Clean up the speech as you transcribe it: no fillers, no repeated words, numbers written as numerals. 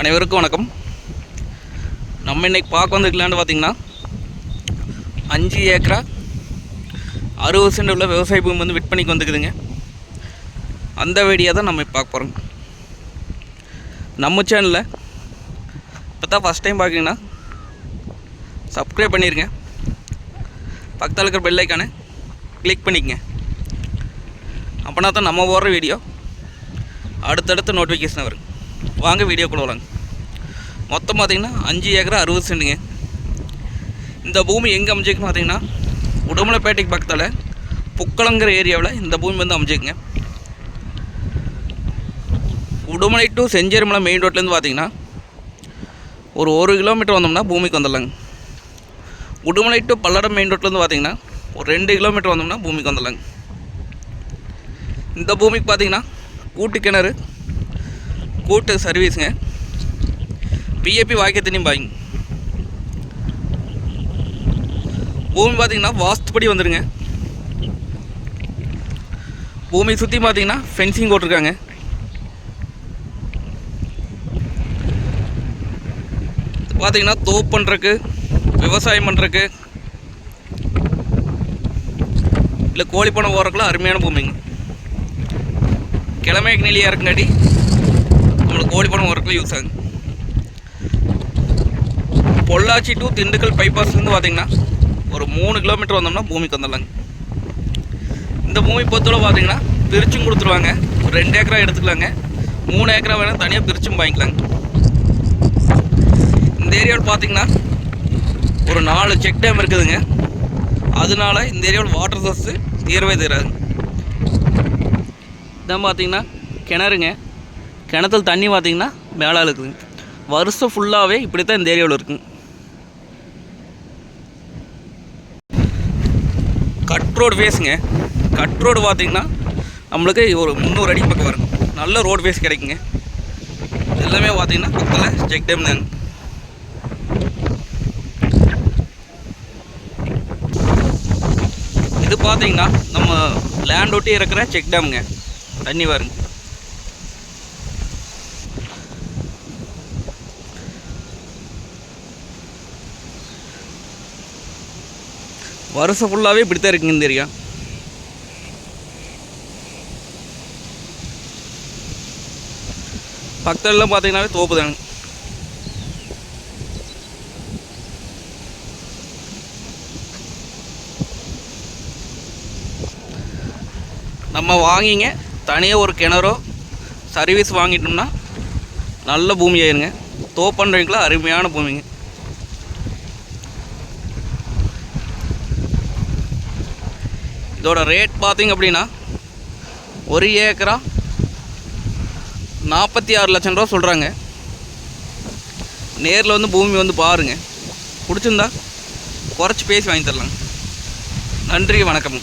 அனைவருக்கும் வணக்கம். நம்ம இன்றைக்கி பார்க்க வந்துருக்கலான்னு பார்த்திங்கன்னா 5 ஏக்கரா 60 சென்ட் உள்ள விவசாய பூமி வந்து விற்பனைக்கு வந்துக்குதுங்க. அந்த வீடியோ தான் நம்ம இப்போ பார்க்க போகிறோம். நம்ம சேனலில் இப்போ தான் ஃபஸ்ட் டைம் பார்க்குறீங்கன்னா சப்ஸ்கிரைப் பண்ணிடுங்க. பக்கத்தில் இருக்கிற பெல் ஐக்கானை கிளிக் பண்ணிக்கங்க. அப்போனா தான் நம்ம போடுற வீடியோ அடுத்தடுத்த நோட்டிஃபிகேஷன் வரும். வாங்க வீடியோக்குள்ள வரலாங்க. மொத்தம் பார்த்திங்கன்னா 5 ஏக்கரா 60 சென்ட்டுங்க. இந்த பூமி எங்கே அமைஞ்சிக்குன்னு பார்த்திங்கன்னா உடுமலைப்பேட்டைக்கு பக்கத்தில் புக்கலங்கிற ஏரியாவில் இந்த பூமி வந்து அமைஞ்சிக்குங்க. உடுமலை டு செஞ்சேரிமலை மெயின் ரோட்லேருந்து பார்த்திங்கன்னா ஒரு 1 கிலோமீட்டர் வந்தோம்னா பூமிக்கு வந்துடலாங்க. உடுமலை டு பல்லடம் மெயின் ரோட்லேருந்து பார்த்திங்கன்னா ஒரு 2 கிலோமீட்டர் வந்தோம்னா பூமிக்கு வந்துடலாங்க. இந்த பூமிக்கு பார்த்திங்கன்னா கூட்டு கிணறு, கூட்டு சர்வீஸுங்க, பிஏபி வாய்க்க தண்ணியும் பாய்ங்க. பூமி பார்த்திங்கன்னா வாஸ்துப்படி வந்துடுங்க. பூமி சுற்றி பார்த்திங்கன்னா ஃபென்சிங் போட்டிருக்காங்க. பார்த்திங்கன்னா தோப்பு பண்ணுறக்கு, விவசாயம் பண்ணுறக்கு, இல்லை கோழி பண்ணை ஓடுறக்குலாம் அருமையான பூமிங்க. கிழமைக்கு நிலையாக இருக்குங்காட்டி நம்மளுக்கு கோழி பண்ணை ஓடுறக்குலாம் யூஸ் ஆகுங்க. பொள்ளாச்சி டு திண்டுக்கல் பைபாஸ்லேருந்து பார்த்திங்கன்னா ஒரு 3 கிலோமீட்டர் வந்தோம்னா பூமிக்கு வந்துடலாங்க. இந்த பூமி பொறுத்தவரை பார்த்திங்கன்னா பிரிச்சும் கொடுத்துருவாங்க. ஒரு 2 ஏக்கரா எடுத்துக்கலாங்க, 3 ஏக்கரா வேணால் தனியாக பிரிச்சும் வாங்கிக்கலாங்க. இந்த ஏரியாவில் பார்த்திங்கன்னா ஒரு 4 செக் டேம் இருக்குதுங்க. அதனால இந்த ஏரியாவில் வாட்டர் சோர்ஸு தீரவே தீராது. இதான் பார்த்திங்கன்னா கிணறுங்க. கிணத்துல தண்ணி பார்த்திங்கன்னா மேலே இருக்குதுங்க. வருஷம் ஃபுல்லாகவே இப்படி தான் இந்த ஏரியாவில் இருக்குங்க. கட் ரோடு ஃபேஸுங்க. கட் ரோடு பார்த்திங்கன்னா நம்மளுக்கு ஒரு 300 அடி பக்கம் வரும். நல்ல ரோடு ஃபேஸ் கிடைக்குங்க. எல்லாமே பார்த்திங்கன்னா பக்கத்தில் செக் டேம் தாங்க. இது பார்த்திங்கன்னா நம்ம லேண்ட் ஒட்டி இருக்கிற செக் டேமுங்க. தண்ணி வருங்க. வருஷம் ஃபுல்லாகவே இப்படி தான் இருக்குங்க இந்த ஏரியா. பக்கத்துலலாம் பார்த்தீங்கன்னாவே தோப்பு தாங்க. நம்ம வாங்கிங்க தனியாக ஒரு கிணறோ சர்வீஸ் வாங்கிட்டோம்னா நல்ல பூமி ஆயிருங்க. தோப்புன்றீங்களா அருமையான பூமிங்க. இதோட ரேட் பார்த்திங்க அப்படின்னா 1 ஏக்கரா 46 லட்சம் ரூபா சொல்கிறாங்க. நேரில் வந்து பூமி வந்து பாருங்கள். பிடிச்சிருந்தா குறைச்சி பேசி வாங்கி தரலாங்க. நன்றி, வணக்கம்.